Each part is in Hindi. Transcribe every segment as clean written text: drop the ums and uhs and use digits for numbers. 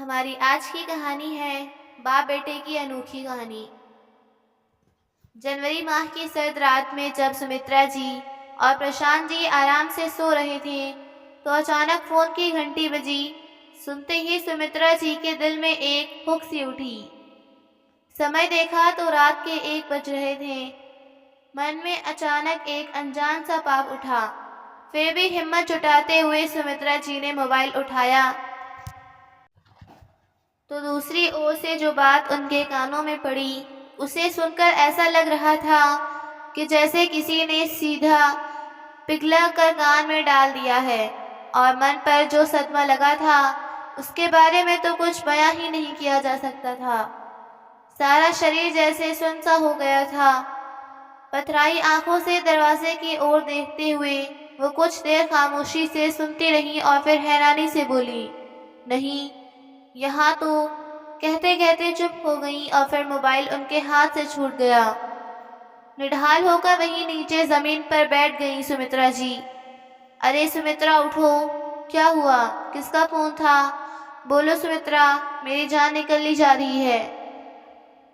हमारी आज की कहानी है बाप बेटे की अनोखी कहानी। जनवरी माह की सर्द रात में जब सुमित्रा जी और प्रशांत जी आराम से सो रहे थे तो अचानक फोन की घंटी बजी। सुनते ही सुमित्रा जी के दिल में एक हुक सी उठी। समय देखा तो रात के 1 बज रहे थे। मन में अचानक एक अनजान सा पाप उठा। फिर भी हिम्मत जुटाते हुए सुमित्रा जी ने मोबाइल उठाया तो दूसरी ओर से जो बात उनके कानों में पड़ी उसे सुनकर ऐसा लग रहा था कि जैसे किसी ने सीधा पिघला कर कान में डाल दिया है। और मन पर जो सदमा लगा था उसके बारे में तो कुछ बयां ही नहीं किया जा सकता था। सारा शरीर जैसे सुन्न सा हो गया था। पथराई आंखों से दरवाजे की ओर देखते हुए वो कुछ देर खामोशी से सुनती रही और फिर हैरानी से बोली, नहीं यहाँ तो। कहते कहते चुप हो गई और फिर मोबाइल उनके हाथ से छूट गया। निढाल होकर वहीं नीचे जमीन पर बैठ गई सुमित्रा जी। अरे सुमित्रा उठो, क्या हुआ? किसका फोन था? बोलो सुमित्रा, मेरी जान निकलनी जा रही है।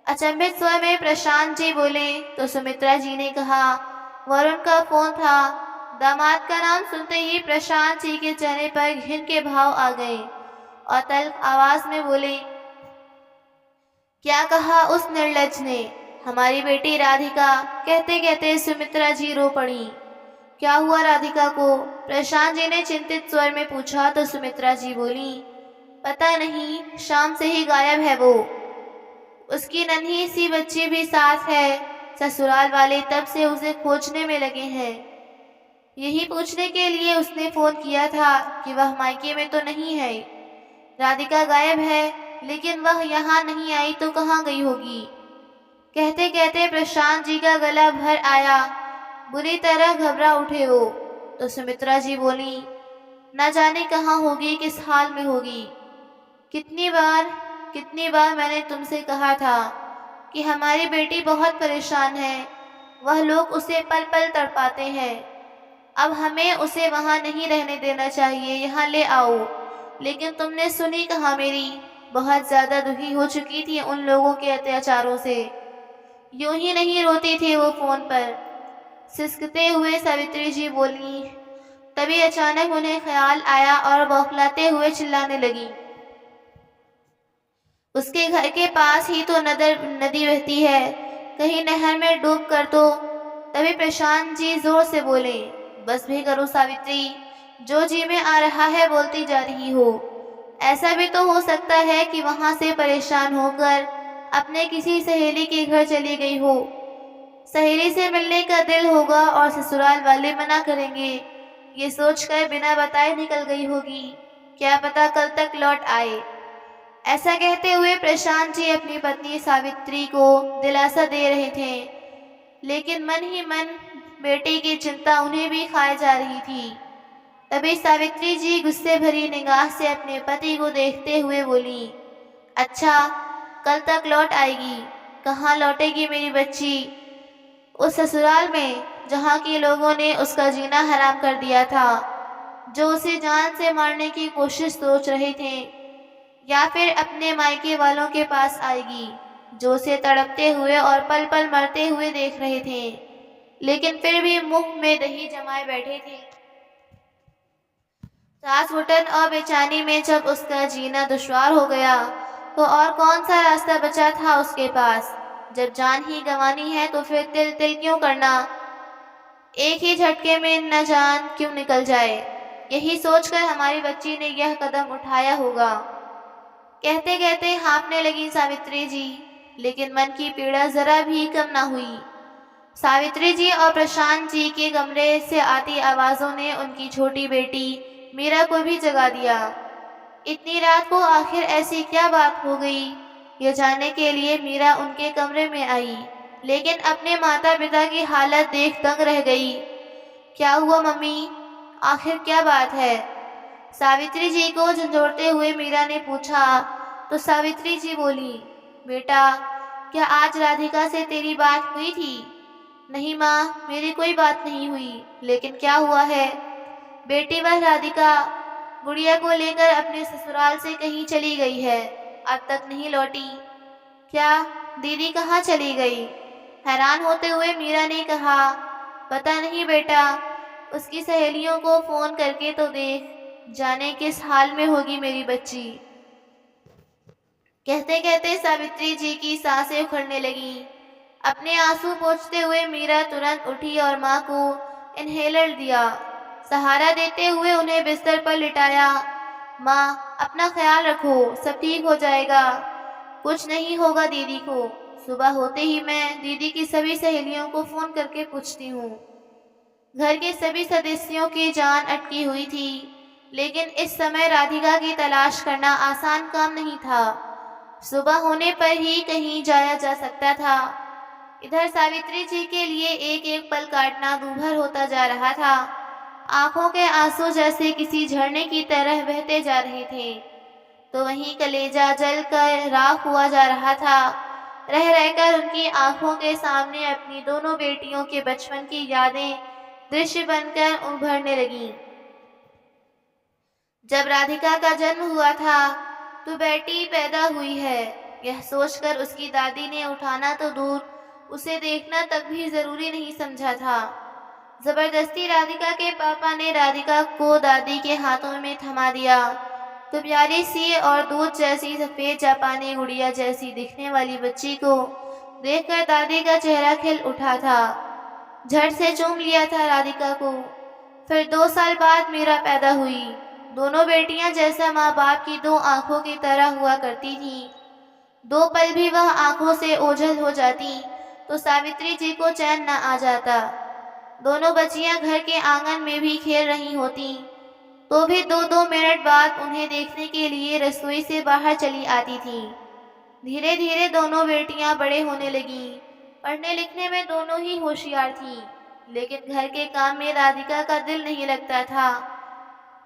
अचंभित स्वर में प्रशांत जी बोले तो सुमित्रा जी ने कहा, वरुण का फोन था। दामाद का नाम सुनते ही प्रशांत जी के चेहरे पर घिन के भाव आ गए और तल्ख आवाज में बोले, क्या कहा उस निर्लज्ज ने? हमारी बेटी राधिका। कहते कहते सुमित्रा जी रो पड़ी। क्या हुआ राधिका को? प्रशांत जी ने चिंतित स्वर में पूछा तो सुमित्रा जी बोली, पता नहीं, शाम से ही गायब है वो। उसकी नन्ही सी बच्ची भी साथ है। ससुराल वाले तब से उसे खोजने में लगे हैं। यही पूछने के लिए उसने फोन किया था कि वह मायके में तो नहीं है। राधिका गायब है, लेकिन वह यहाँ नहीं आई तो कहाँ गई होगी? कहते कहते प्रशांत जी का गला भर आया। बुरी तरह घबरा उठे वो। तो सुमित्रा जी बोली, न जाने कहाँ होगी, किस हाल में होगी। कितनी बार मैंने तुमसे कहा था कि हमारी बेटी बहुत परेशान है। वह लोग उसे पल पल तड़पाते हैं। अब हमें उसे वहाँ नहीं रहने देना चाहिए, यहाँ ले आओ। लेकिन तुमने सुनी कहाँ मेरी? बहुत ज्यादा दुखी हो चुकी थी उन लोगों के अत्याचारों से। यूं ही नहीं रोती थी वो फोन पर। सिसकते हुए सावित्री जी बोली। तभी अचानक उन्हें ख्याल आया और बौखलाते हुए चिल्लाने लगी, उसके घर के पास ही तो नदी बहती है, कहीं नहर में डूब कर तो। तभी प्रशांत जी जोर से बोले, बस भी करो सावित्री, जो जी में आ रहा है बोलती जा रही हो। ऐसा भी तो हो सकता है कि वहां से परेशान होकर अपने किसी सहेली के घर चली गई हो। सहेली से मिलने का दिल होगा और ससुराल वाले मना करेंगे। ये सोचकर बिना बताए निकल गई होगी। क्या पता कल तक लौट आए। ऐसा कहते हुए प्रशांत जी अपनी पत्नी सावित्री को दिलासा दे रहे थे, लेकिन मन ही मन बेटी की चिंता उन्हें भी खाए जा रही थी। तभी सावित्री जी गुस्से भरी निगाह से अपने पति को देखते हुए बोली, अच्छा, कल तक लौट आएगी। कहाँ लौटेगी मेरी बच्ची? उस ससुराल में जहाँ के लोगों ने उसका जीना हराम कर दिया था, जो उसे जान से मारने की कोशिश सोच रहे थे। या फिर अपने मायके वालों के पास आएगी, जो उसे तड़पते हुए और पल पल मरते हुए देख रहे थे, लेकिन फिर भी मुंह में दही जमाए बैठे थे। सास घुटन और बेचैनी में जब उसका जीना दुश्वार हो गया तो और कौन सा रास्ता बचा था उसके पास? जब जान ही गंवानी है तो फिर तिल तिल क्यों करना? एक ही झटके में न जान क्यों निकल जाए? यही सोचकर हमारी बच्ची ने यह कदम उठाया होगा। कहते कहते हाँफने लगी सावित्री जी, लेकिन मन की पीड़ा जरा भी कम ना हुई। सावित्री जी और प्रशांत जी के कमरे से आती आवाजों ने उनकी छोटी बेटी मीरा को भी जगा दिया। इतनी रात को आखिर ऐसी क्या बात हो गई, ये जानने के लिए मीरा उनके कमरे में आई, लेकिन अपने माता पिता की हालत देख दंग रह गई। क्या हुआ मम्मी? आखिर क्या बात है? सावित्री जी को झंझोड़ते हुए मीरा ने पूछा तो सावित्री जी बोली, बेटा, क्या आज राधिका से तेरी बात हुई थी? नहीं माँ, मेरी कोई बात नहीं हुई, लेकिन क्या हुआ है? बेटी, वह राधिका गुड़िया को लेकर अपने ससुराल से कहीं चली गई है, अब तक नहीं लौटी। क्या दीदी कहाँ चली गई? हैरान होते हुए मीरा ने कहा, पता नहीं बेटा, उसकी सहेलियों को फोन करके तो देख, जाने किस हाल में होगी मेरी बच्ची। कहते कहते सावित्री जी की सांसें उखड़ने लगीं। अपने आंसू पोंछते हुए मीरा तुरंत उठी और माँ को इनहेलर दिया। सहारा देते हुए उन्हें बिस्तर पर लिटाया। माँ, अपना ख्याल रखो, सब ठीक हो जाएगा, कुछ नहीं होगा दीदी को। सुबह होते ही मैं दीदी की सभी सहेलियों को फोन करके पूछती हूँ। घर के सभी सदस्यों की जान अटकी हुई थी, लेकिन इस समय राधिका की तलाश करना आसान काम नहीं था। सुबह होने पर ही कहीं जाया जा सकता था। इधर सावित्री जी के लिए एक एक पल काटना दूभर होता जा रहा था। आंखों के आंसू जैसे किसी झरने की तरह बहते जा रहे थे, तो वहीं कलेजा जल कर राख हुआ जा रहा था। रह रहकर उनकी आंखों के सामने अपनी दोनों बेटियों के बचपन की यादें दृश्य बनकर उभरने लगीं। जब राधिका का जन्म हुआ था तो बेटी पैदा हुई है, यह सोचकर उसकी दादी ने उठाना तो दूर, उसे देखना तक भी जरूरी नहीं समझा था। जबरदस्ती राधिका के पापा ने राधिका को दादी के हाथों में थमा दिया, तो प्यारी सी और दूध जैसी सफेद जापानी गुड़िया जैसी दिखने वाली बच्ची को देखकर दादी का चेहरा खिल उठा था। झट से चूम लिया था राधिका को। फिर 2 साल बाद मीरा पैदा हुई। दोनों बेटियां जैसा माँ बाप की 2 आंखों की तरह हुआ करती थीं। 2 पल भी वह आंखों से ओझल हो जाती तो सावित्री जी को चैन न आ जाता। दोनों बच्चियां घर के आंगन में भी खेल रही होती तो भी 2-2 मिनट बाद उन्हें देखने के लिए रसोई से बाहर चली आती थीं। धीरे धीरे दोनों बेटियां बड़े होने लगीं। पढ़ने लिखने में दोनों ही होशियार थीं, लेकिन घर के काम में राधिका का दिल नहीं लगता था।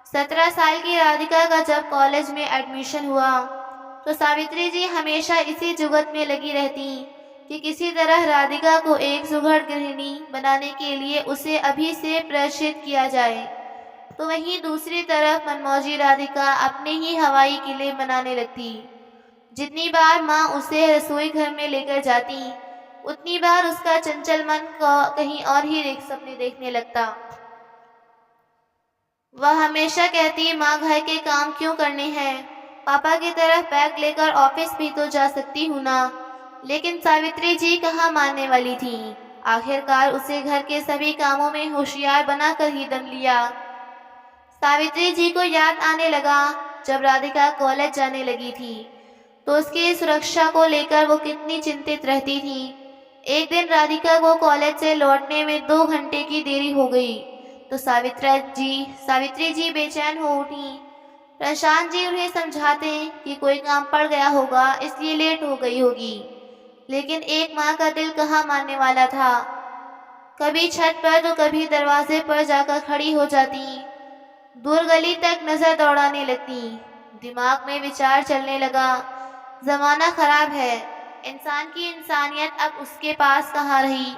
17 साल की राधिका का जब कॉलेज में एडमिशन हुआ तो सावित्री जी हमेशा इसी जुगत में लगी रहती कि किसी तरह राधिका को एक सुघड़ गृहिणी बनाने के लिए उसे अभी से प्रशिक्षित किया जाए। तो वहीं दूसरी तरफ मनमौजी राधिका अपने ही हवाई किले बनाने लगती। जितनी बार माँ उसे रसोई घर में लेकर जाती, उतनी बार उसका चंचल मन कहीं और ही सपने देखने लगता। वह हमेशा कहती, माँ घर के काम क्यों करने हैं, पापा की तरह बैग लेकर ऑफिस भी तो जा सकती हूँ ना। लेकिन सावित्री जी कहाँ मानने वाली थी। आखिरकार उसे घर के सभी कामों में होशियार बनाकर ही दम लिया। सावित्री जी को याद आने लगा जब राधिका कॉलेज जाने लगी थी तो उसकी सुरक्षा को लेकर वो कितनी चिंतित रहती थी। एक दिन राधिका को कॉलेज से लौटने में 2 घंटे की देरी हो गई तो सावित्री जी बेचैन हो उठी। प्रशांत जी उन्हें समझाते कि कोई काम पड़ गया होगा इसलिए लेट हो गई होगी, लेकिन एक माँ का दिल कहाँ मानने वाला था। कभी छत पर तो कभी दरवाजे पर जाकर खड़ी हो जाती, दूर गली तक नजर दौड़ाने लगती। दिमाग में विचार चलने लगा, जमाना खराब है, इंसान की इंसानियत अब उसके पास कहाँ रही।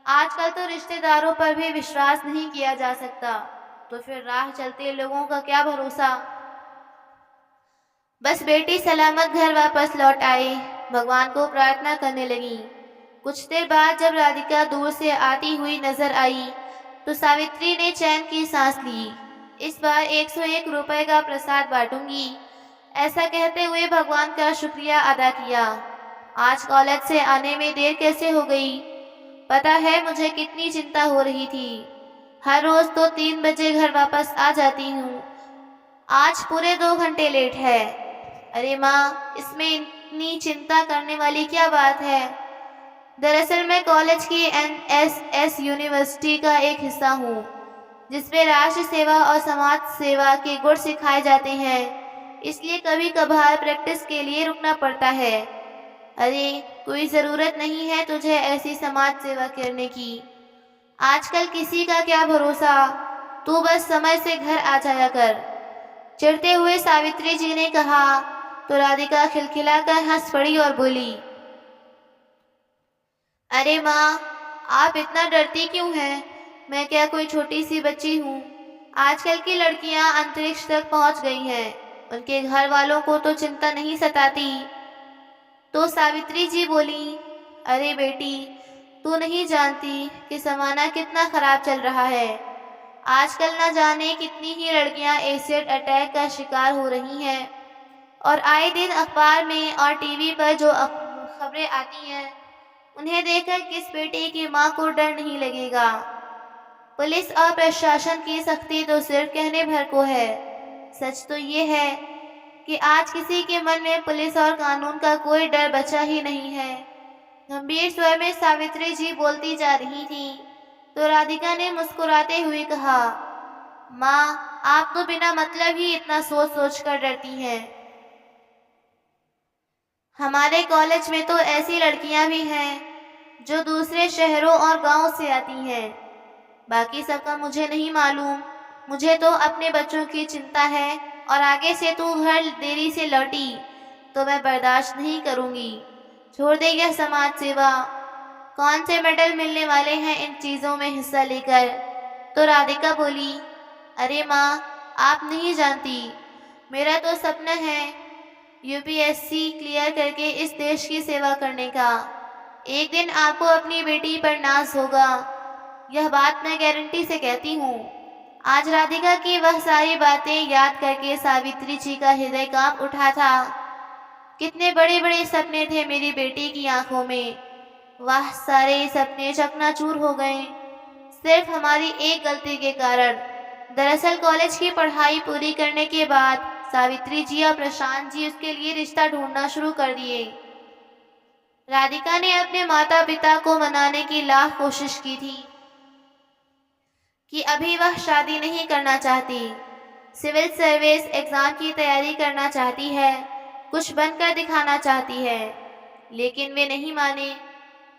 आजकल तो रिश्तेदारों पर भी विश्वास नहीं किया जा सकता, तो फिर राह चलते लोगों का क्या भरोसा। बस बेटी सलामत घर वापस लौट आए, भगवान को प्रार्थना करने लगी। कुछ देर बाद जब राधिका दूर से आती हुई नजर आई तो सावित्री ने चैन की सांस ली। इस बार 101 रुपए का प्रसाद बांटूंगी, ऐसा कहते हुए भगवान का शुक्रिया अदा किया। आज कॉलेज से आने में देर कैसे हो गई, पता है मुझे कितनी चिंता हो रही थी। हर रोज तो 3 बजे घर वापस आ जाती हूँ, आज पूरे 2 घंटे लेट है। अरे माँ, इसमें इतनी चिंता करने वाली क्या बात है। दरअसल मैं कॉलेज की एनएसएस यूनिवर्सिटी का एक हिस्सा हूँ, जिसमें राष्ट्र सेवा और समाज सेवा के गुण सिखाए जाते हैं, इसलिए कभी कभार प्रैक्टिस के लिए रुकना पड़ता है। अरे कोई ज़रूरत नहीं है तुझे ऐसी समाज सेवा करने की, आजकल किसी का क्या भरोसा, तू बस समय से घर आ जाया कर। चिढ़ते हुए सावित्री जी ने कहा तो राधिका खिलखिलाकर हंस पड़ी और बोली, अरे माँ, आप इतना डरती क्यों हैं, मैं क्या कोई छोटी सी बच्ची हूँ। आजकल की लड़कियां अंतरिक्ष तक पहुंच गई हैं, उनके घर वालों को तो चिंता नहीं सताती। तो सावित्री जी बोली, अरे बेटी, तू नहीं जानती कि ज़माना कितना खराब चल रहा है। आजकल न जाने कितनी ही लड़कियां एसिड अटैक का शिकार हो रही हैं, और आए दिन अखबार में और टीवी पर जो खबरें आती हैं, उन्हें देखकर किस बेटी की माँ को डर नहीं लगेगा। पुलिस और प्रशासन की सख्ती तो सिर्फ कहने भर को है। सच तो ये है कि आज किसी के मन में पुलिस और कानून का कोई डर बचा ही नहीं है। गंभीर स्वर में सावित्री जी बोलती जा रही थी, तो राधिका ने मुस्कुराते हुए कहा, माँ, आप तो बिना मतलब ही इतना सोच सोच कर डरती हैं। हमारे कॉलेज में तो ऐसी लड़कियां भी हैं जो दूसरे शहरों और गांवों से आती हैं। बाकी सबका मुझे नहीं मालूम, मुझे तो अपने बच्चों की चिंता है, और आगे से तू घर देरी से लौटी तो मैं बर्दाश्त नहीं करूँगी। छोड़ दे यह समाज सेवा। कौन से मेडल मिलने वाले हैं इन चीज़ों में हिस्सा लेकर। तो राधिका बोली, अरे माँ, आप नहीं जानती, मेरा तो सपना है यूपीएससी क्लियर करके इस देश की सेवा करने का। एक दिन आपको अपनी बेटी पर नाज होगा, यह बात मैं गारंटी से कहती हूँ। आज राधिका की वह सारी बातें याद करके सावित्री जी का हृदय कांप उठा था। कितने बड़े बड़े सपने थे मेरी बेटी की आंखों में, वह सारे सपने चकनाचूर हो गए सिर्फ हमारी एक गलती के कारण। दरअसल कॉलेज की पढ़ाई पूरी करने के बाद सावित्री जी और प्रशांत जी उसके लिए रिश्ता ढूंढना शुरू कर दिए। राधिका ने अपने माता पिता को मनाने की लाख कोशिश की थी कि अभी वह शादी नहीं करना चाहती, सिविल सर्विस एग्ज़ाम की तैयारी करना चाहती है, कुछ बनकर दिखाना चाहती है, लेकिन वे नहीं माने।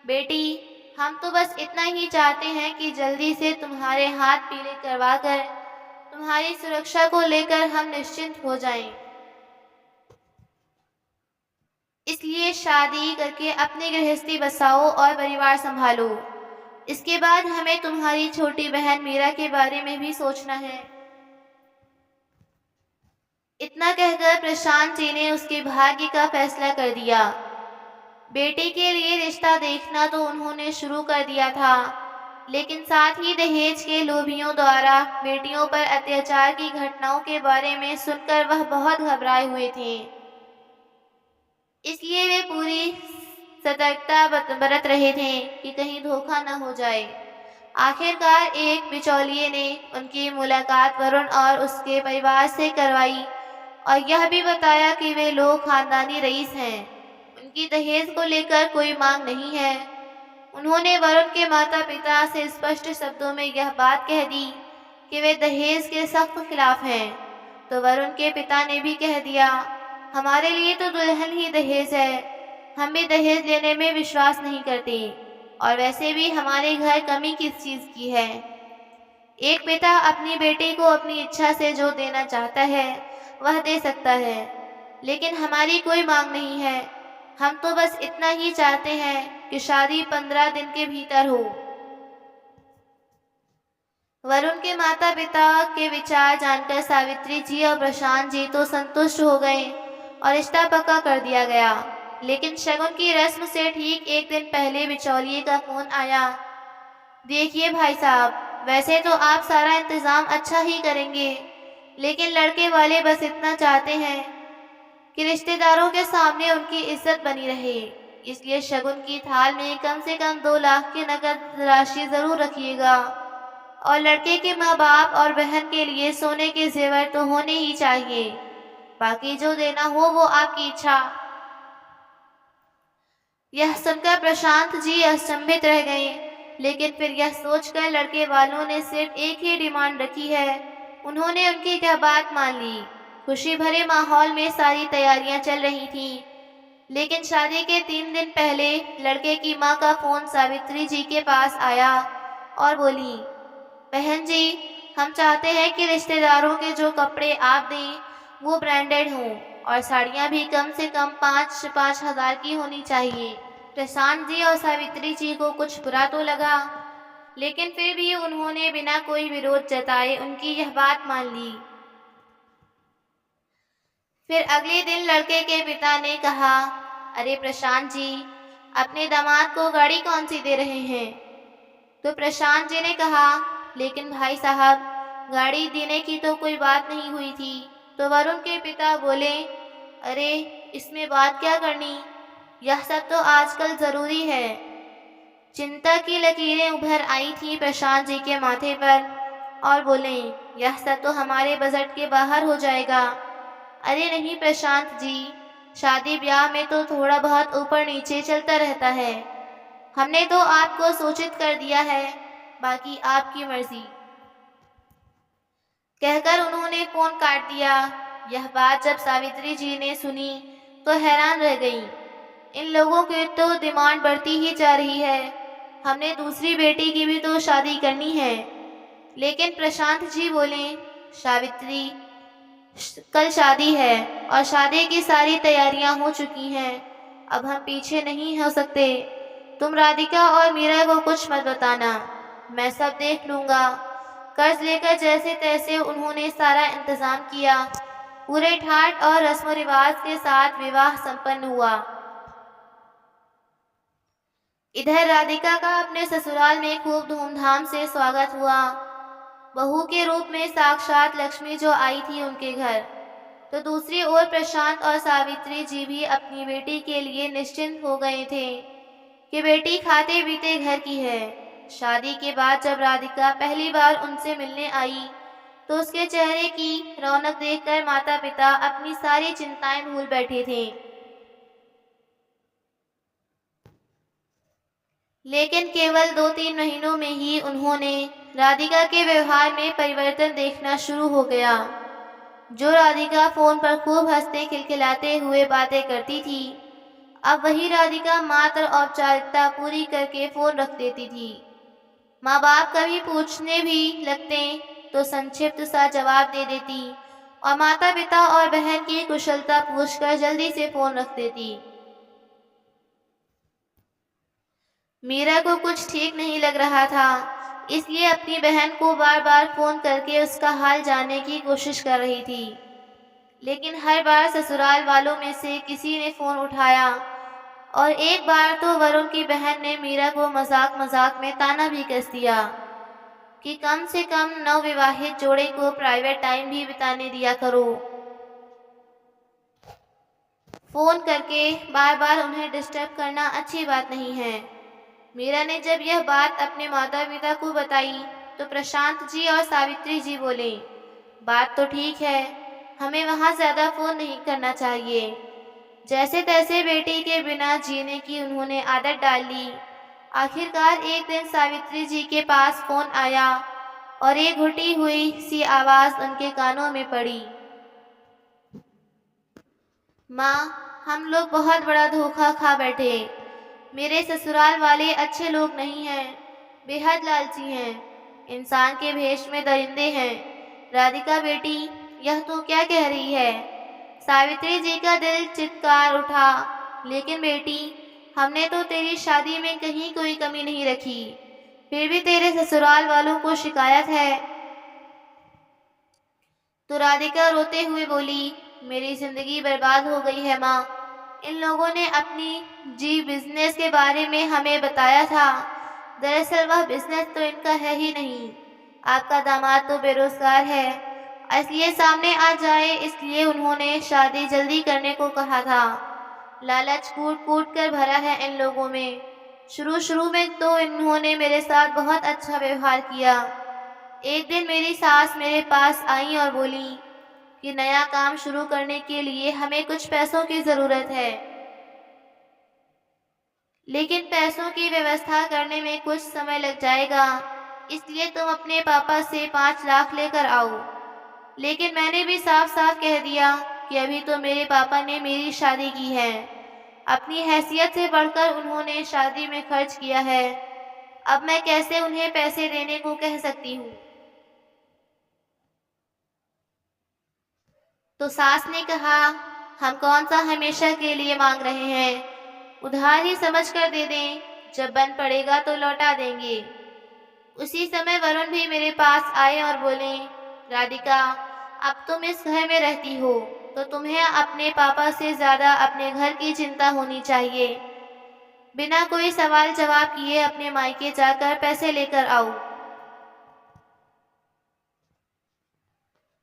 बेटी, हम तो बस इतना ही चाहते हैं कि जल्दी से तुम्हारे हाथ पीले करवाकर तुम्हारी सुरक्षा को लेकर हम निश्चिंत हो जाएं। इसलिए शादी करके अपनी गृहस्थी बसाओ और परिवार संभालो। इसके बाद हमें तुम्हारी छोटी बहन मीरा के बारे में भी सोचना है। इतना कहकर प्रशांत जी ने उसके भाग्य का फैसला कर दिया। बेटी के लिए रिश्ता देखना तो उन्होंने शुरू कर दिया था, लेकिन साथ ही दहेज के लोभियों द्वारा बेटियों पर अत्याचार की घटनाओं के बारे में सुनकर वह बहुत घबराए हुए थे। इसलिए वे पूरी सतर्कता बरत रहे थे कि कहीं धोखा न हो जाए। आखिरकार एक बिचौलिए ने उनकी मुलाकात वरुण और उसके परिवार से करवाई और यह भी बताया कि वे लोग खानदानी रईस हैं, उनकी दहेज को लेकर कोई मांग नहीं है। उन्होंने वरुण के माता पिता से स्पष्ट शब्दों में यह बात कह दी कि वे दहेज के सख्त खिलाफ हैं। तो वरुण के पिता ने भी कह दिया, हमारे लिए तो दुल्हन ही दहेज है, हम भी दहेज लेने में विश्वास नहीं करते, और वैसे भी हमारे घर कमी किस चीज़ की है। एक पिता अपनी बेटी को अपनी इच्छा से जो देना चाहता है वह दे सकता है, लेकिन हमारी कोई मांग नहीं है। हम तो बस इतना ही चाहते हैं कि शादी 15 दिन के भीतर हो। वरुण के माता पिता के विचार जानकर सावित्री जी और प्रशांत जी तो संतुष्ट हो गए और रिश्ता पक्का कर दिया गया। लेकिन शगुन की रस्म से ठीक एक दिन पहले बिचौलिए का फोन आया। देखिए भाई साहब, वैसे तो आप सारा इंतजाम अच्छा ही करेंगे, लेकिन लड़के वाले बस इतना चाहते हैं कि रिश्तेदारों के सामने उनकी इज्जत बनी रहे, इसलिए शगुन की थाल में कम से कम 2 लाख की नकद राशि जरूर रखिएगा, और लड़के के माँ बाप और बहन के लिए सोने के जेवर तो होने ही चाहिए, बाकी जो देना हो वो आपकी इच्छा। यह सुनकर प्रशांत जी अचंभित रह गए, लेकिन फिर यह सोचकर लड़के वालों ने सिर्फ एक ही डिमांड रखी है। उन्होंने उनकी क्या बात मान ली। खुशी भरे माहौल में सारी तैयारियां चल रही थीं, लेकिन शादी के 3 दिन पहले लड़के की माँ का फोन सावित्री जी के पास आया और बोली, बहन जी, हम चाहते हैं कि रिश्तेदारों के जो कपड़े आप दें वो ब्रांडेड हों, और साड़ियाँ भी कम से कम 5-5 हज़ार की होनी चाहिए। प्रशांत जी और सावित्री जी को कुछ बुरा तो लगा, लेकिन फिर भी उन्होंने बिना कोई विरोध जताए उनकी यह बात मान ली। फिर अगले दिन लड़के के पिता ने कहा, अरे प्रशांत जी, अपने दामाद को गाड़ी कौन सी दे रहे हैं? तो प्रशांत जी ने कहा, लेकिन भाई साहब, गाड़ी देने की तो कोई बात नहीं हुई थी। तो वरुण के पिता बोले, अरे इसमें बात क्या करनी, यह सब तो आजकल जरूरी है। चिंता की लकीरें उभर आई थी प्रशांत जी के माथे पर और बोले, यह सब तो हमारे बजट के बाहर हो जाएगा। अरे नहीं प्रशांत जी, शादी ब्याह में तो थोड़ा बहुत ऊपर नीचे चलता रहता है। हमने तो आपको सूचित कर दिया है, बाकी आपकी मर्जी। कहकर उन्होंने फोन काट दिया। यह बात जब सावित्री जी ने सुनी तो हैरान रह गईं। इन लोगों की तो डिमांड बढ़ती ही जा रही है। हमने दूसरी बेटी की भी तो शादी करनी है। लेकिन प्रशांत जी बोले, सावित्री, कल शादी है और शादी की सारी तैयारियां हो चुकी हैं। अब हम पीछे नहीं हो सकते। तुम राधिका और मीरा को कुछ मत बताना, मैं सब देख लूंगा। कर्ज लेकर जैसे तैसे उन्होंने सारा इंतजाम किया। पूरे ठाट और रस्म रिवाज के साथ विवाह संपन्न हुआ। इधर राधिका का अपने ससुराल में खूब धूमधाम से स्वागत हुआ। बहू के रूप में साक्षात लक्ष्मी जो आई थी उनके घर, तो दूसरी ओर प्रशांत और सावित्री जी भी अपनी बेटी के लिए निश्चिंत हो गए थे कि बेटी खाते पीते घर की है। शादी के बाद जब राधिका पहली बार उनसे मिलने आई तो उसके चेहरे की रौनक देखकर माता पिता अपनी सारी चिंताएं भूल बैठे थे। लेकिन केवल 2-3 महीनों में ही उन्होंने राधिका के व्यवहार में परिवर्तन देखना शुरू हो गया। जो राधिका फोन पर खूब हंसते खिलखिलाते हुए बातें करती थी, अब वही राधिका मात्र औपचारिकता पूरी करके फोन रख देती थी। माँ बाप कभी पूछने भी लगते तो संक्षिप्त सा जवाब दे देती और माता पिता और बहन की कुशलता पूछकर जल्दी से फोन रख देती। मीरा को कुछ ठीक नहीं लग रहा था, इसलिए अपनी बहन को बार बार फोन करके उसका हाल जानने की कोशिश कर रही थी। लेकिन हर बार ससुराल वालों में से किसी ने फोन उठाया और एक बार तो वरुण की बहन ने मीरा को मजाक मजाक में ताना भी कस दिया कि कम से कम नवविवाहित जोड़े को प्राइवेट टाइम भी बिताने दिया करो। फोन करके बार बार उन्हें डिस्टर्ब करना अच्छी बात नहीं है। मीरा ने जब यह बात अपने माता पिता को बताई तो प्रशांत जी और सावित्री जी बोले, बात तो ठीक है, हमें वहाँ ज्यादा फोन नहीं करना चाहिए। जैसे तैसे बेटी के बिना जीने की उन्होंने आदत डाल ली। आखिरकार एक दिन सावित्री जी के पास फोन आया और एक घुटी हुई सी आवाज उनके कानों में पड़ी, माँ, हम लोग बहुत बड़ा धोखा खा बैठे। मेरे ससुराल वाले अच्छे लोग नहीं हैं, बेहद लालची हैं, इंसान के भेष में दरिंदे हैं। राधिका बेटी, यह तू क्या कह रही है? सावित्री जी का दिल चित्कार उठा। लेकिन बेटी, हमने तो तेरी शादी में कहीं कोई कमी नहीं रखी, फिर भी तेरे ससुराल वालों को शिकायत है। तो राधिका रोते हुए बोली, मेरी जिंदगी बर्बाद हो गई है माँ। इन लोगों ने अपनी बिजनेस के बारे में हमें बताया था। दरअसल वह बिजनेस तो इनका है ही नहीं। आपका दामाद तो बेरोजगार है, इसलिए सामने आ जाए इसलिए उन्होंने शादी जल्दी करने को कहा था। लालच कूट कूट कर भरा है इन लोगों में। शुरू में तो इन्होंने मेरे साथ बहुत अच्छा व्यवहार किया। एक दिन मेरी सास मेरे पास आई और बोली कि नया काम शुरू करने के लिए हमें कुछ पैसों की जरूरत है, लेकिन पैसों की व्यवस्था करने में कुछ समय लग जाएगा, इसलिए तुम अपने पापा से 5 लाख लेकर आओ। लेकिन मैंने भी साफ साफ कह दिया कि अभी तो मेरे पापा ने मेरी शादी की है। अपनी हैसियत से बढ़कर उन्होंने शादी में खर्च किया है। अब मैं कैसे उन्हें पैसे देने को कह सकती हूँ? तो सास ने कहा, हम कौन सा हमेशा के लिए मांग रहे हैं, उधार ही समझ कर दे दें, जब बन पड़ेगा तो लौटा देंगे। उसी समय वरुण भी मेरे पास आए और बोले, राधिका, अब तुम इस घर में रहती हो तो तुम्हें अपने पापा से ज्यादा अपने घर की चिंता होनी चाहिए। बिना कोई सवाल जवाब किए अपने मायके जाकर पैसे लेकर आओ।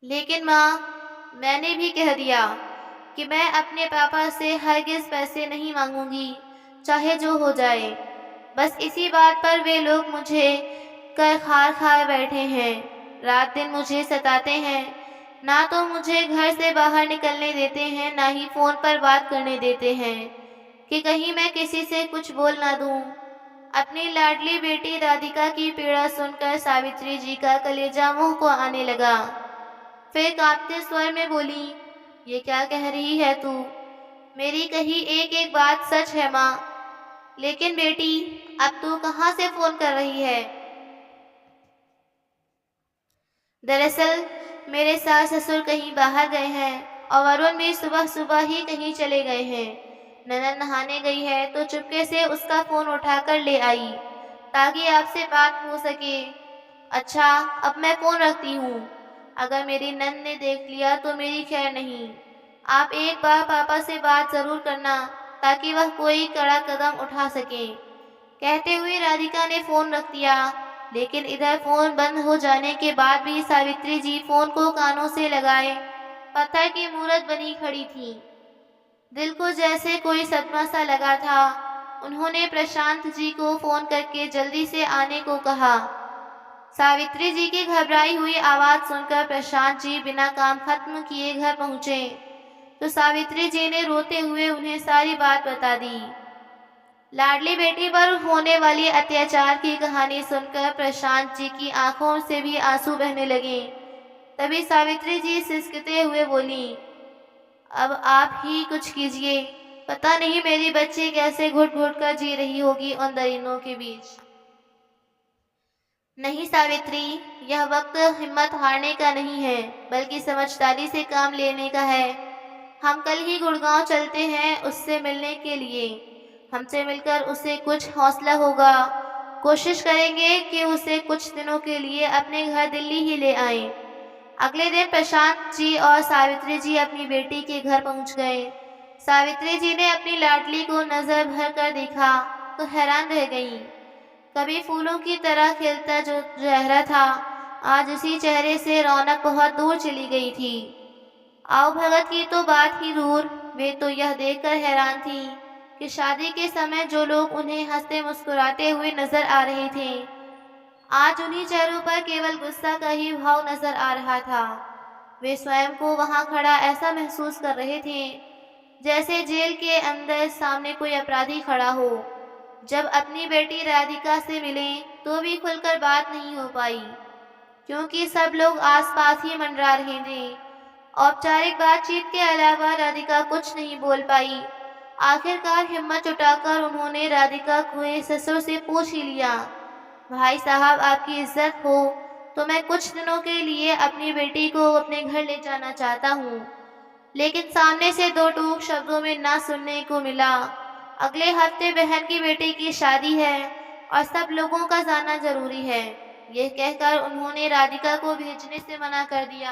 लेकिन माँ, मैंने भी कह दिया कि मैं अपने पापा से हरगिज पैसे नहीं मांगूंगी, चाहे जो हो जाए। बस इसी बात पर वे लोग मुझे कर खार खाए बैठे हैं। रात दिन मुझे सताते हैं। ना तो मुझे घर से बाहर निकलने देते हैं, ना ही फोन पर बात करने देते हैं कि कहीं मैं किसी से कुछ बोल ना दूं। अपनी लाडली बेटी राधिका की पीड़ा सुनकर सावित्री जी का कलेजा मुंह को आने लगा। फिर कांपते स्वर में बोली, ये क्या कह रही है तू? मेरी कही एक एक बात सच है माँ। लेकिन बेटी, अब तू कहाँ से फोन कर रही है? दरअसल मेरे सास ससुर कहीं बाहर गए हैं और वरुण भी सुबह सुबह ही कहीं चले गए हैं। ननद नहाने गई है तो चुपके से उसका फोन उठाकर ले आई ताकि आपसे बात हो सके। अच्छा, अब मैं फोन रखती हूँ। अगर मेरी नंद ने देख लिया तो मेरी खैर नहीं। आप एक बार पापा से बात जरूर करना ताकि वह कोई कड़ा कदम उठा सके। कहते हुए राधिका ने फोन रख दिया। लेकिन इधर फोन बंद हो जाने के बाद भी सावित्री जी फोन को कानों से लगाए पत्थर की मूरत बनी खड़ी थी। दिल को जैसे कोई सदमा सा लगा था। उन्होंने प्रशांत जी को फोन करके जल्दी से आने को कहा। सावित्री जी की घबराई हुई आवाज सुनकर प्रशांत जी बिना काम खत्म किए घर पहुंचे तो सावित्री जी ने रोते हुए उन्हें सारी बात बता दी। लाडली बेटी पर होने वाली अत्याचार की कहानी सुनकर प्रशांत जी की आंखों से भी आंसू बहने लगे। तभी सावित्री जी सिसकते हुए बोली, अब आप ही कुछ कीजिए। पता नहीं मेरी बच्ची कैसे घुट घुट कर जी रही होगी उन दरिंदों के बीच। नहीं सावित्री, यह वक्त हिम्मत हारने का नहीं है, बल्कि समझदारी से काम लेने का है। हम कल ही गुड़गांव चलते हैं उससे मिलने के लिए। हमसे मिलकर उसे कुछ हौसला होगा। कोशिश करेंगे कि उसे कुछ दिनों के लिए अपने घर दिल्ली ही ले आएं। अगले दिन प्रशांत जी और सावित्री जी अपनी बेटी के घर पहुंच गए। सावित्री जी ने अपनी लाडली को नजर भर कर देखा तो हैरान रह गईं। कभी फूलों की तरह खिलता जो चेहरा था, आज उसी चेहरे से रौनक बहुत दूर चली गई थी। आओ भगत की तो बात ही दूर, वे तो यह देखकर हैरान थी कि शादी के समय जो लोग उन्हें हंसते मुस्कुराते हुए नजर आ रहे थे, आज उन्हीं चेहरों पर केवल गुस्सा का ही भाव नजर आ रहा था। वे स्वयं को वहां खड़ा ऐसा महसूस कर रहे थे जैसे जेल के अंदर सामने कोई अपराधी खड़ा हो। जब अपनी बेटी राधिका से मिले तो भी खुलकर बात नहीं हो पाई, क्योंकि सब लोग आसपास ही मंडरा रहे थे। औपचारिक बातचीत के अलावा राधिका कुछ नहीं बोल पाई। आखिरकार हिम्मत जुटाकर उन्होंने राधिका के ससुर से पूछ ही लिया, भाई साहब, आपकी इज्जत हो तो मैं कुछ दिनों के लिए अपनी बेटी को अपने घर ले जाना चाहता हूँ। लेकिन सामने से दो टूक शब्दों में ना सुनने को मिला। अगले हफ्ते बहन की बेटी की शादी है और सब लोगों का जाना जरूरी है। यह कहकर उन्होंने राधिका को भेजने से मना कर दिया।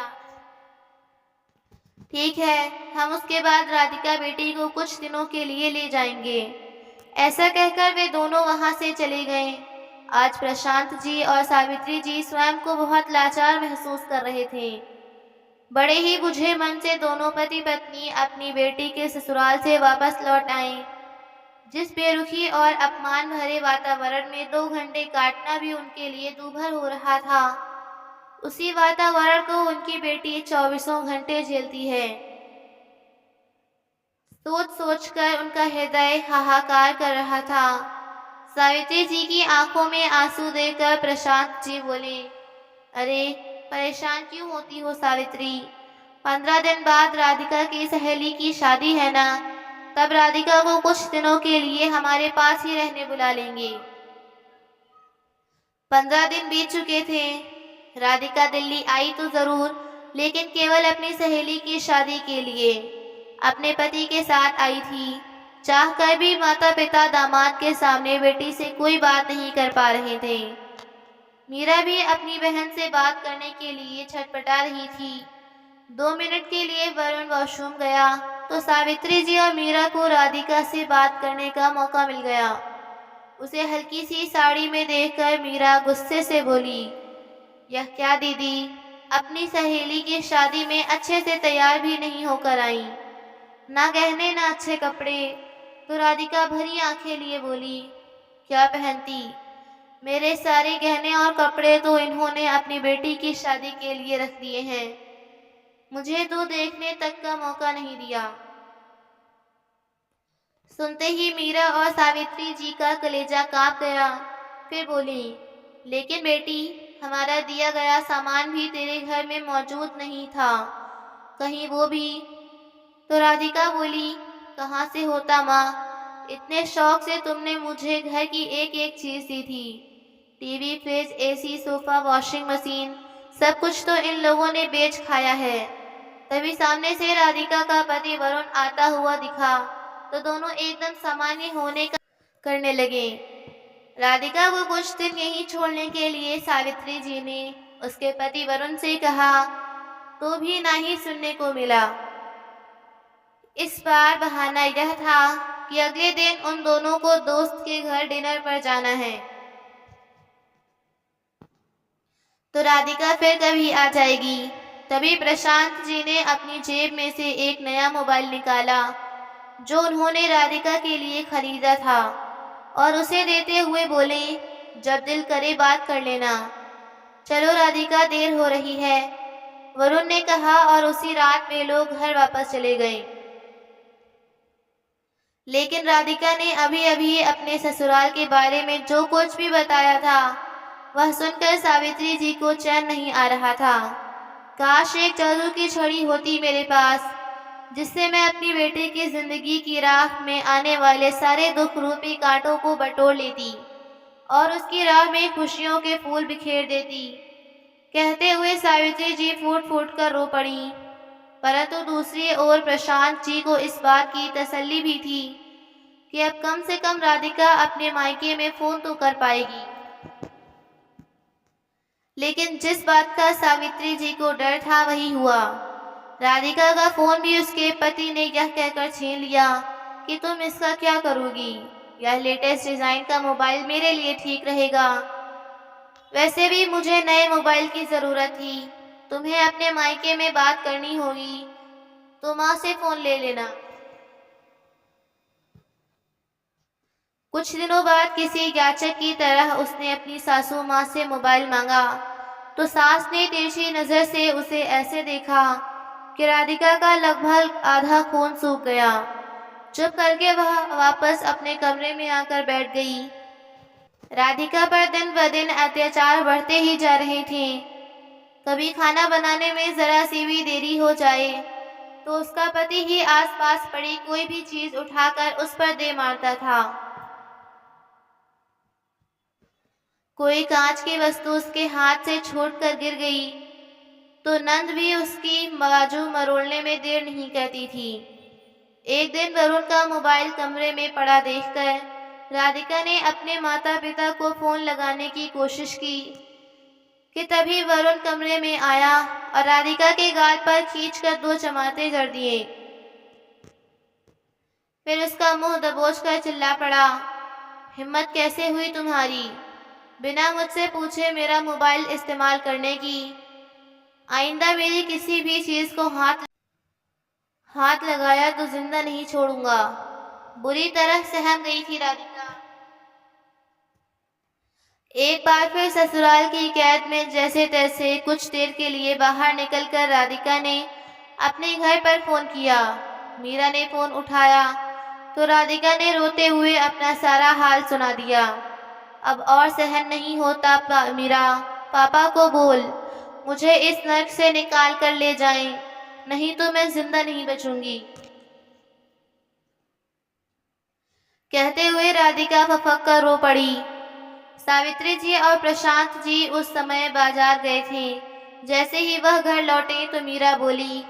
ठीक है, हम उसके बाद राधिका बेटी को कुछ दिनों के लिए ले जाएंगे। ऐसा कहकर वे दोनों वहां से चले गए। आज प्रशांत जी और सावित्री जी स्वयं को बहुत लाचार महसूस कर रहे थे। बड़े ही बुझे मन से दोनों पति पत्नी अपनी बेटी के ससुराल से वापस लौट आए। जिस बेरुखी और अपमान भरे वातावरण में 2 घंटे काटना भी उनके लिए दूभर हो रहा था, उसी वातावरण को उनकी बेटी 24 घंटे झेलती है। सोच सोचकर उनका हृदय हाहाकार कर रहा था। सावित्री जी की आंखों में आंसू देखकर प्रशांत जी बोले, अरे परेशान क्यों होती हो सावित्री? 15 दिन बाद राधिका की सहेली की शादी है ना, तब राधिका को कुछ दिनों के लिए हमारे पास ही रहने बुला लेंगे। 15 दिन बीत चुके थे। राधिका दिल्ली आई तो जरूर, लेकिन केवल अपनी सहेली की शादी के लिए। अपने पति के साथ आई थी। चाहकर भी माता पिता दामाद के सामने बेटी से कोई बात नहीं कर पा रहे थे। मीरा भी अपनी बहन से बात करने के लिए छटपटा रही थी। 2 मिनट के लिए वरुण वॉशरूम गया तो सावित्री जी और मीरा को राधिका से बात करने का मौका मिल गया। उसे हल्की सी साड़ी में देखकर मीरा गुस्से से बोली, यह क्या दीदी, अपनी सहेली की शादी में अच्छे से तैयार भी नहीं होकर आई, ना गहने ना अच्छे कपड़े। तो राधिका भरी आंखें लिए बोली, क्या पहनती, मेरे सारे गहने और कपड़े तो इन्होंने अपनी बेटी की शादी के लिए रख दिए हैं, मुझे तो देखने तक का मौका नहीं दिया। सुनते ही मीरा और सावित्री जी का कलेजा कांप गया। फिर बोली, लेकिन बेटी, हमारा दिया गया सामान भी तेरे घर में मौजूद नहीं था, कहीं वो भी। तो राधिका बोली, कहाँ से होता माँ, इतने शौक से तुमने मुझे घर की एक एक चीज दी थी, TV, fridge, AC, sofa, washing machine, सब कुछ तो इन लोगों ने बेच खाया है। तभी सामने से राधिका का पति वरुण आता हुआ दिखा तो दोनों एकदम सामान्य होने का करने लगे। राधिका को कुछ दिन यहीं छोड़ने के लिए सावित्री जी ने उसके पति वरुण से कहा तो भी ना ही सुनने को मिला। इस बार बहाना यह था कि अगले दिन उन दोनों को दोस्त के घर डिनर पर जाना है, तो राधिका फिर कभी आ जाएगी। तभी प्रशांत जी ने अपनी जेब में से एक नया मोबाइल निकाला जो उन्होंने राधिका के लिए खरीदा था और उसे देते हुए बोले, जब दिल करे बात कर लेना। चलो राधिका, देर हो रही है, वरुण ने कहा और उसी रात वे लोग घर वापस चले गए। लेकिन राधिका ने अभी अभी अपने ससुराल के बारे में जो कुछ भी बताया था वह सुनकर सावित्री जी को चैन नहीं आ रहा था। काश एक जादू की छड़ी होती मेरे पास, जिससे मैं अपनी बेटी की जिंदगी की राह में आने वाले सारे दुख रूपी कांटों को बटोर लेती और उसकी राह में खुशियों के फूल बिखेर देती। कहते हुए सावित्री जी फूट फूट कर रो पड़ी। परंतु दूसरी ओर प्रशांत जी को इस बात की तसल्ली भी थी कि अब कम से कम राधिका अपने मायके में फोन तो कर पाएगी। लेकिन जिस बात का सावित्री जी को डर था वही हुआ। राधिका का फोन भी उसके पति ने यह कहकर छीन लिया कि तुम इसका क्या करोगी, यह लेटेस्ट डिजाइन का मोबाइल मेरे लिए ठीक रहेगा, वैसे भी मुझे नए मोबाइल की जरूरत थी, तुम्हें अपने मायके में बात करनी होगी तो माँ से फोन ले लेना। कुछ दिनों बाद किसी याचक की तरह उसने अपनी सासू माँ से मोबाइल मांगा तो सास ने तिरछी नजर से उसे ऐसे देखा कि राधिका का लगभग आधा खून सूख गया। चुप करके वह वापस अपने कमरे में आकर बैठ गई। राधिका पर दिन ब दिन अत्याचार बढ़ते ही जा रहे थे। कभी खाना बनाने में जरा सी भी देरी हो जाए तो उसका पति ही आसपास पड़ी कोई भी चीज उठाकर उस पर दे मारता था। कोई कांच की वस्तु उसके हाथ से छूटकर गिर गई तो नंद भी उसकी बाजू मरोड़ने में देर नहीं करती थी। एक दिन वरुण का मोबाइल कमरे में पड़ा देखकर राधिका ने अपने माता पिता को फोन लगाने की कोशिश की कि तभी वरुण कमरे में आया और राधिका के गाल पर खींचकर 2 चमाटे जड़ दिए। फिर उसका मुंह दबोचकर चिल्ला पड़ा, हिम्मत कैसे हुई तुम्हारी, बिना मुझसे पूछे मेरा मोबाइल इस्तेमाल करने की, आइंदा मेरी किसी भी चीज को हाथ लगाया तो जिंदा नहीं छोड़ूंगा। बुरी तरह सहम गई थी राधिका। एक बार फिर ससुराल की कैद में जैसे तैसे कुछ देर के लिए बाहर निकलकर राधिका ने अपने घर पर फोन किया। मीरा ने फोन उठाया तो राधिका ने रोते हुए अपना सारा हाल सुना दिया। अब और सहन नहीं होता मीरा, पापा को बोल मुझे इस नर्क से निकाल कर ले जाएं, नहीं तो मैं जिंदा नहीं बचूंगी। कहते हुए राधिका फफक कर रो पड़ी। सावित्री जी और प्रशांत जी उस समय बाजार गए थे। जैसे ही वह घर लौटे तो मीरा बोली,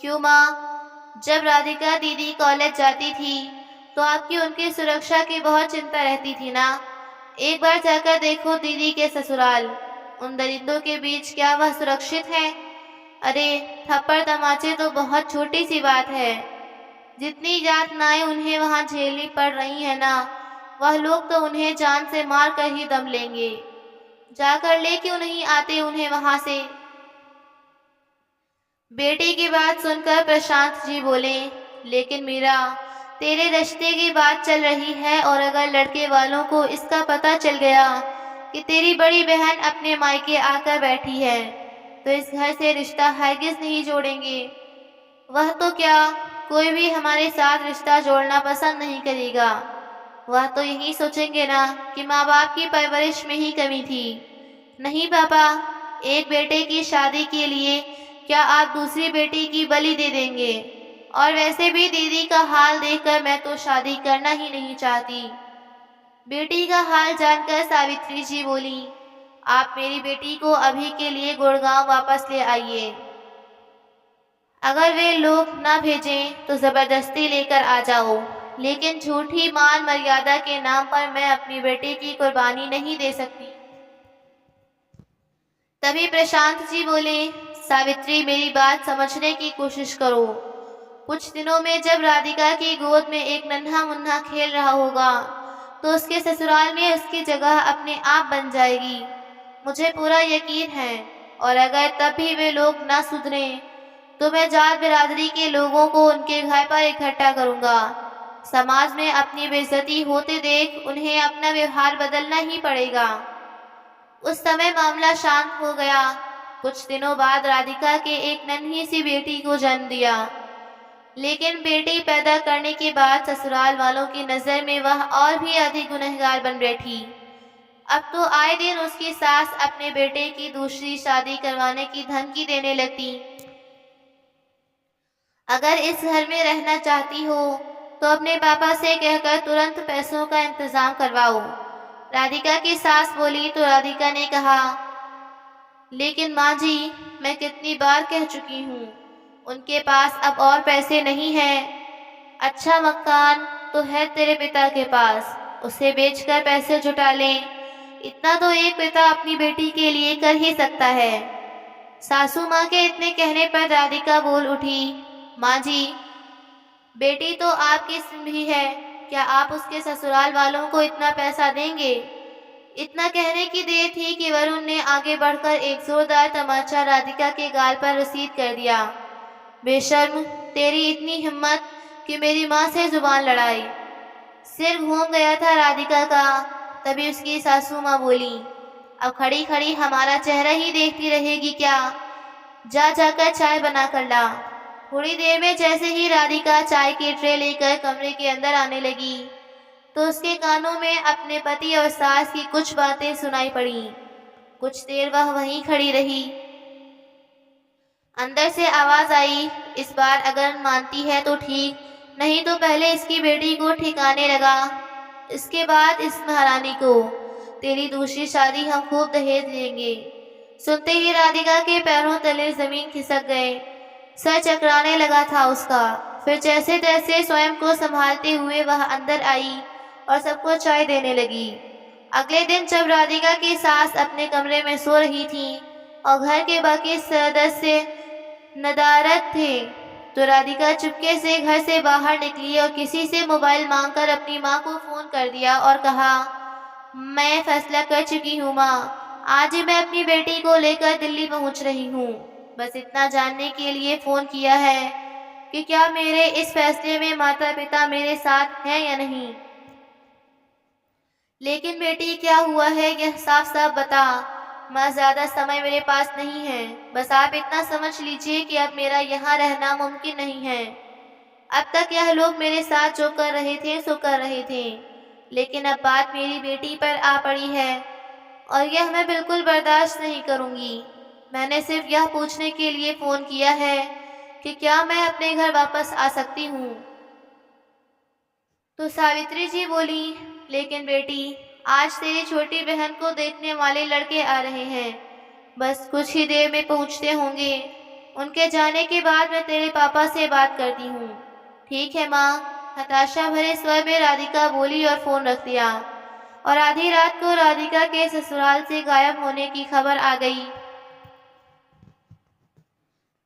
क्यों माँ, जब राधिका दीदी कॉलेज जाती थी तो आपकी उनकी सुरक्षा की बहुत चिंता रहती थी ना, एक बार जाकर देखो दीदी के ससुराल, उन दरिंदों के बीच क्या वह सुरक्षित है? अरे, थप्पड़ तमाचे तो बहुत छोटी सी बात है। जितनी यातनाएं उन्हें वहां झेलनी पड़ रही है ना, वह लोग तो उन्हें जान से मार कर ही दम लेंगे। जाकर ले क्यों नहीं आते उन्हें वहां से? बेटी की बात सुनकर प्रशांत जी बोले, लेकिन मीरा, तेरे रिश्ते की बात चल रही है और अगर लड़के वालों को इसका पता चल गया कि तेरी बड़ी बहन अपने मायके आकर बैठी है, तो इस घर से रिश्ता हरगिज नहीं जोड़ेंगे। वह तो क्या, कोई भी हमारे साथ रिश्ता जोड़ना पसंद नहीं करेगा। वह तो यही सोचेंगे ना कि माँ बाप की परवरिश में ही कमी थी। नहीं पापा, एक बेटे की शादी के लिए क्या आप दूसरी बेटी की बलि दे देंगे? और वैसे भी दीदी का हाल देखकर मैं तो शादी करना ही नहीं चाहती। बेटी का हाल जानकर सावित्री जी बोली, आप मेरी बेटी को अभी के लिए गुड़गांव वापस ले आइए। अगर वे लोग ना भेजें तो जबरदस्ती लेकर आ जाओ, लेकिन झूठी मान मर्यादा के नाम पर मैं अपनी बेटी की कुर्बानी नहीं दे सकती। तभी प्रशांत जी बोले, सावित्री, मेरी बात समझने की कोशिश करो। कुछ दिनों में जब राधिका की गोद में एक नन्हा मुन्ना खेल रहा होगा, तो उसके ससुराल में उसकी जगह अपने आप बन जाएगी। मुझे पूरा यकीन है। और अगर तब भी वे लोग ना सुधरें, तो मैं जात बिरादरी के लोगों को उनके घर पर इकट्ठा करूंगा। समाज में अपनी बेइज्जती होते देख उन्हें अपना व्यवहार बदलना ही पड़ेगा। उस समय मामला शांत हो गया। कुछ दिनों बाद राधिका के एक नन्ही सी बेटी को जन्म दिया, लेकिन बेटी पैदा करने के बाद ससुराल वालों की नजर में वह और भी अधिक गुनहगार बन बैठी। अब तो आए दिन उसकी सास अपने बेटे की दूसरी शादी करवाने की धमकी देने लगती। अगर इस घर में रहना चाहती हो तो अपने पापा से कहकर तुरंत पैसों का इंतजाम करवाओ। राधिका की सास बोली तो राधिका ने कहा, लेकिन माँ जी, मैं कितनी बार कह चुकी हूँ, उनके पास अब और पैसे नहीं हैं। अच्छा मकान तो है तेरे पिता के पास, उसे बेचकर पैसे जुटा लें। इतना तो एक पिता अपनी बेटी के लिए कर ही सकता है। सासू माँ के इतने कहने पर राधिका बोल उठी, माँ जी, बेटी तो आपकी भी है, क्या आप उसके ससुराल वालों को इतना पैसा देंगे? इतना कहने की देर थी कि वरुण ने आगे बढ़कर एक जोरदार तमाचा राधिका के गाल पर रसीद कर दिया। बेशर्म, तेरी इतनी हिम्मत कि मेरी माँ से जुबान लड़ाई। सिर घूम गया था राधिका का। तभी उसकी सासू माँ बोली, अब खड़ी खड़ी हमारा चेहरा ही देखती रहेगी क्या? जा जाकर चाय बना कर ला। थोड़ी देर में जैसे ही राधिका चाय की ट्रे लेकर कमरे के अंदर आने लगी, तो उसके कानों में अपने पति और सास की कुछ बातें सुनाई पड़ी। कुछ देर वह वहीं खड़ी रही। अंदर से आवाज आई, इस बार अगर मानती है तो ठीक, नहीं तो पहले इसकी बेटी को ठिकाने लगा, इसके बाद इस महारानी को। तेरी दूसरी शादी हम खूब दहेज लेंगे। सुनते ही राधिका के पैरों तले जमीन खिसक गए। सर चकराने लगा था उसका। फिर जैसे तैसे स्वयं को संभालते हुए वह अंदर आई और सबको चाय देने लगी। अगले दिन जब राधिका की सास अपने कमरे में सो रही थी और घर के बाकी सदस्य नदारद थे, तो राधिका चुपके से घर से बाहर निकली और किसी से मोबाइल मांगकर अपनी माँ को फोन कर दिया और कहा, मैं फैसला कर चुकी हूँ माँ, आज ही मैं अपनी बेटी को लेकर दिल्ली पहुँच रही हूँ। बस इतना जानने के लिए फोन किया है कि क्या मेरे इस फैसले में माता पिता मेरे साथ हैं या नहीं। लेकिन बेटी, क्या हुआ है यह साफ साफ बता। माँ, ज्यादा समय मेरे पास नहीं है, बस आप इतना समझ लीजिए कि अब मेरा यहाँ रहना मुमकिन नहीं है। अब तक यह लोग मेरे साथ जो कर रहे थे सो कर रहे थे, लेकिन अब बात मेरी बेटी पर आ पड़ी है और यह मैं बिल्कुल बर्दाश्त नहीं करूँगी। मैंने सिर्फ यह पूछने के लिए फ़ोन किया है कि क्या मैं अपने घर वापस आ सकती हूँ। तो सावित्री जी बोली, लेकिन बेटी, आज तेरी छोटी बहन को देखने वाले लड़के आ रहे हैं, बस कुछ ही देर में पहुँचते होंगे। उनके जाने के बाद मैं तेरे पापा से बात करती हूँ। ठीक है माँ, हताशा भरे स्वर में राधिका बोली और फ़ोन रख दिया। और आधी रात को राधिका के ससुराल से गायब होने की खबर आ गई।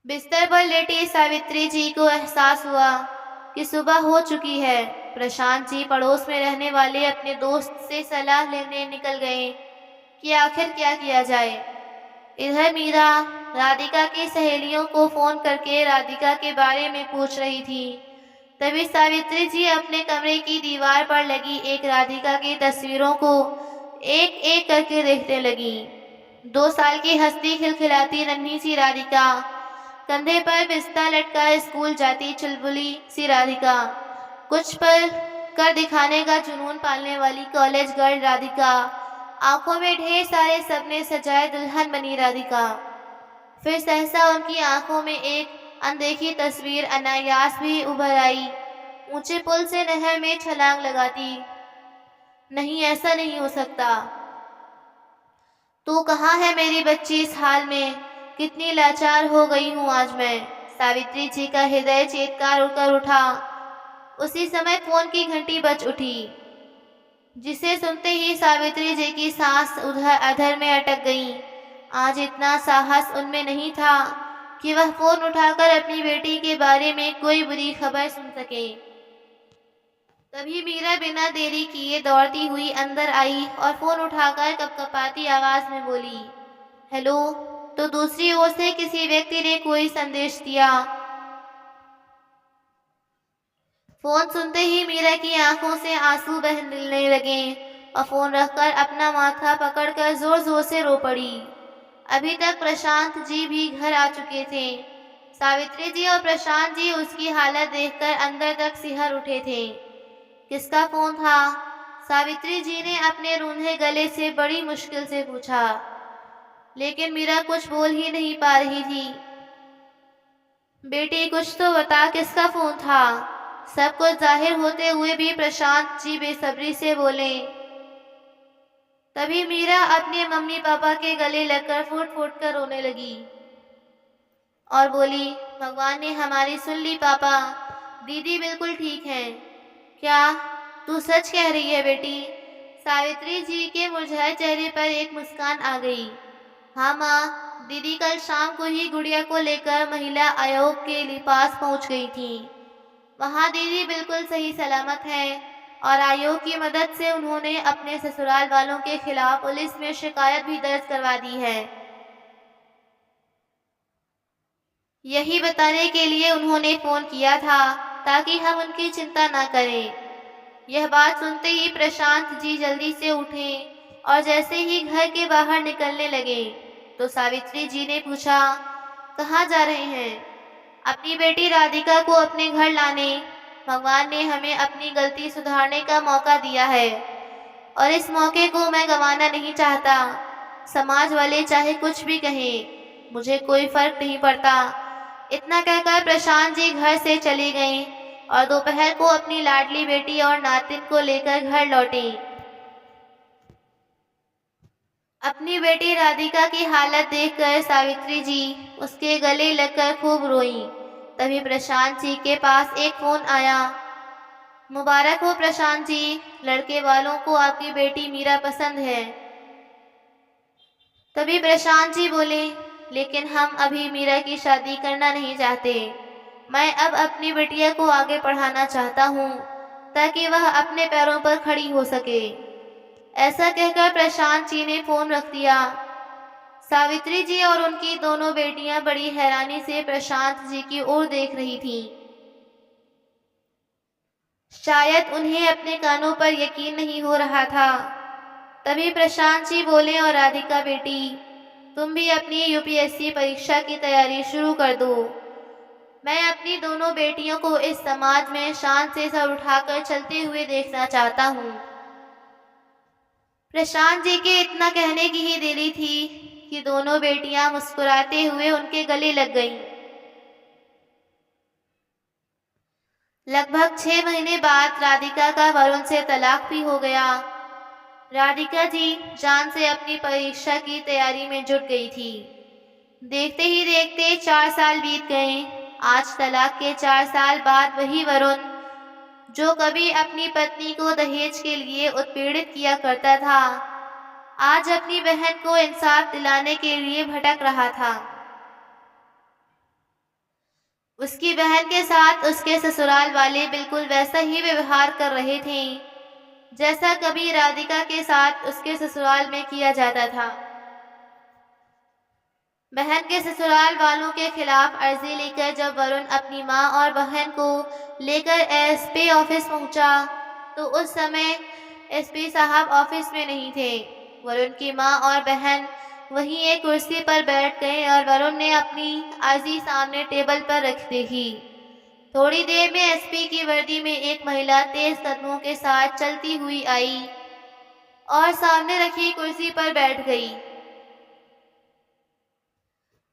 बिस्तर पर लेटी सावित्री जी को एहसास हुआ कि सुबह हो चुकी है। प्रशांत जी पड़ोस में रहने वाले अपने दोस्त से सलाह लेने निकल गए कि आखिर क्या किया जाए। इधर मीरा राधिका की सहेलियों को फोन करके राधिका के बारे में पूछ रही थी। तभी सावित्री जी अपने कमरे की दीवार पर लगी एक राधिका की तस्वीरों को एक एक करके देखने लगी। 2 साल की हंसती खिलखिलाती नन्ही सी राधिका, कंधे पर बिस्ता लटका स्कूल जाती चुलबुली सी राधिका, कुछ पर कर दिखाने का जुनून पालने वाली कॉलेज गर्ल राधिका, आंखों में ढेर सारे सपने सजाए दुल्हन बनी राधिका। फिर सहसा उनकी आंखों में एक अनदेखी तस्वीर अनायास भी उभर आई। ऊंचे पुल से नहर में छलांग लगाती। नहीं, ऐसा नहीं हो सकता। तू कहाँ है मेरी बच्ची इस हाल में? कितनी लाचार हो गई हूँ आज मैं। सावित्री जी का हृदय चीत्कार उठकर उठा। उसी समय फोन की घंटी बज उठी, जिसे सुनते ही सावित्री जी की सांस उधर अधर में अटक गई। आज इतना साहस उनमें नहीं था कि वह फोन उठाकर अपनी बेटी के बारे में कोई बुरी खबर सुन सके। तभी मीरा बिना देरी किए दौड़ती हुई अंदर आई और फोन उठाकर कपकपाती आवाज में बोली, हेलो। तो दूसरी ओर से किसी व्यक्ति ने कोई संदेश दिया। फोन सुनते ही मीरा की आंखों से आंसू बहने लगे और फोन रखकर अपना माथा पकड़कर जोर जोर से रो पड़ी। अभी तक प्रशांत जी भी घर आ चुके थे। सावित्री जी और प्रशांत जी उसकी हालत देखकर अंदर तक सिहर उठे थे। किसका फोन था? सावित्री जी ने अपने रूंधे गले से बड़ी मुश्किल से पूछा, लेकिन मीरा कुछ बोल ही नहीं पा रही थी। बेटी कुछ तो बता, किसका फोन था? सब कुछ जाहिर होते हुए भी प्रशांत जी बेसब्री से बोले। तभी मीरा अपने मम्मी पापा के गले लगकर फूट फूट कर रोने लगी और बोली, भगवान ने हमारी सुन ली पापा, दीदी बिल्कुल ठीक है। क्या तू सच कह रही है बेटी? सावित्री जी के मुरझाए चेहरे पर एक मुस्कान आ गई। हाँ माँ, दीदी कल शाम को ही गुड़िया को लेकर महिला आयोग के पास पहुँच गई थी। वहाँ दीदी बिल्कुल सही सलामत है और आयोग की मदद से उन्होंने अपने ससुराल वालों के खिलाफ पुलिस में शिकायत भी दर्ज करवा दी है। यही बताने के लिए उन्होंने फोन किया था ताकि हम उनकी चिंता ना करें। यह बात सुनते ही प्रशांत जी जल्दी से उठे और जैसे ही घर के बाहर निकलने लगे तो सावित्री जी ने पूछा, कहाँ जा रहे हैं? अपनी बेटी राधिका को अपने घर लाने। भगवान ने हमें अपनी गलती सुधारने का मौका दिया है और इस मौके को मैं गंवाना नहीं चाहता। समाज वाले चाहे कुछ भी कहें, मुझे कोई फर्क नहीं पड़ता। इतना कहकर प्रशांत जी घर से चली गईं और दोपहर को अपनी लाडली बेटी और नातिन को लेकर घर लौटी। अपनी बेटी राधिका की हालत देखकर सावित्री जी उसके गले लगकर खूब रोईं। तभी प्रशांत जी के पास एक फोन आया। मुबारक हो प्रशांत जी, लड़के वालों को आपकी बेटी मीरा पसंद है। तभी प्रशांत जी बोले, लेकिन हम अभी मीरा की शादी करना नहीं चाहते। मैं अब अपनी बिटिया को आगे पढ़ाना चाहता हूँ ताकि वह अपने पैरों पर खड़ी हो सके। ऐसा कहकर प्रशांत जी ने फोन रख दिया। सावित्री जी और उनकी दोनों बेटियां बड़ी हैरानी से प्रशांत जी की ओर देख रही थीं। शायद उन्हें अपने कानों पर यकीन नहीं हो रहा था। तभी प्रशांत जी बोले, और राधिका बेटी, तुम भी अपनी यूपीएससी परीक्षा की तैयारी शुरू कर दो। मैं अपनी दोनों बेटियों को इस समाज में शान से सर उठाकर चलते हुए देखना चाहता हूँ। प्रशांत जी के इतना कहने की ही देरी थी कि दोनों बेटियां मुस्कुराते हुए उनके गले लग गईं। लगभग 6 महीने बाद राधिका का वरुण से तलाक भी हो गया। राधिका जी जान से अपनी परीक्षा की तैयारी में जुट गई थी। देखते ही देखते 4 साल बीत गए। आज तलाक के 4 साल बाद वही वरुण जो कभी अपनी पत्नी को दहेज के लिए उत्पीड़ित किया करता था, आज अपनी बहन को इंसाफ दिलाने के लिए भटक रहा था। उसकी बहन के साथ उसके ससुराल वाले बिल्कुल वैसा ही व्यवहार कर रहे थे जैसा कभी राधिका के साथ उसके ससुराल में किया जाता था। बहन के ससुराल वालों के खिलाफ अर्जी लेकर जब वरुण अपनी मां और बहन को लेकर एसपी ऑफिस पहुंचा, तो उस समय एसपी साहब ऑफिस में नहीं थे। वरुण की मां और बहन वहीं एक कुर्सी पर बैठ गए और वरुण ने अपनी अर्जी सामने टेबल पर रख देखी। थोड़ी देर में एसपी की वर्दी में एक महिला तेज कदमों के साथ चलती हुई आई और सामने रखी कुर्सी पर बैठ गई।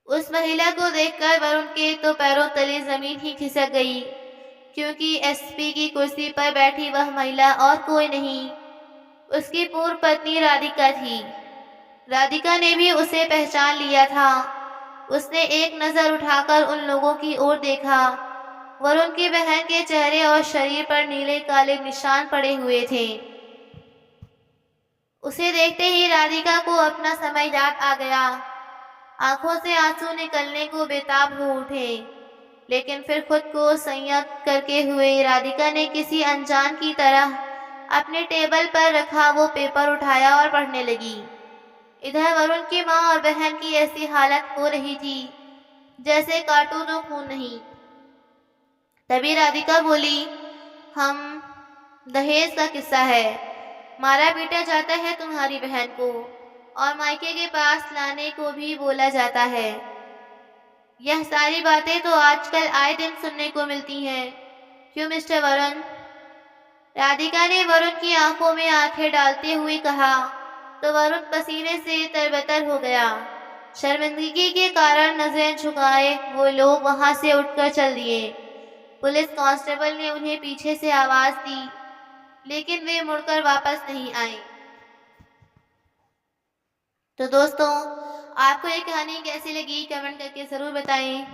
उस महिला को देखकर वरुण के तो पैरों तले जमीन ही खिसक गई, क्योंकि एसपी की कुर्सी पर बैठी वह महिला और कोई नहीं, उसकी पूर्व पत्नी राधिका थी। राधिका ने भी उसे पहचान लिया था। उसने एक नजर उठाकर उन लोगों की ओर देखा। वरुण की बहन के चेहरे और शरीर पर नीले काले निशान पड़े हुए थे। उसे देखते ही राधिका को अपना समय याद आ गया। आंखों से आंसू निकलने को बेताब हो उठे, लेकिन फिर खुद को संयत करके हुए राधिका ने किसी अनजान की तरह अपने टेबल पर रखा वो पेपर उठाया और पढ़ने लगी। इधर वरुण की मां और बहन की ऐसी हालत हो रही थी जैसे काटो तो खून नहीं। तभी राधिका बोली, हम दहेज का किस्सा है। मारा पीटा जाता है तुम्हारी बहन को और मायके के पास लाने को भी बोला जाता है। यह सारी बातें तो आजकल आए दिन सुनने को मिलती हैं, क्यों मिस्टर वरुण? राधिका ने वरुण की आंखों में आंखें डालते हुए कहा, तो वरुण पसीने से तरबतर हो गया। शर्मिंदगी के कारण नजरें झुकाए वो लोग वहां से उठकर चल दिए। पुलिस कांस्टेबल ने उन्हें पीछे से आवाज दी, लेकिन वे मुड़कर वापस नहीं आए। तो दोस्तों, आपको ये कहानी कैसी लगी कमेंट करके ज़रूर बताएं।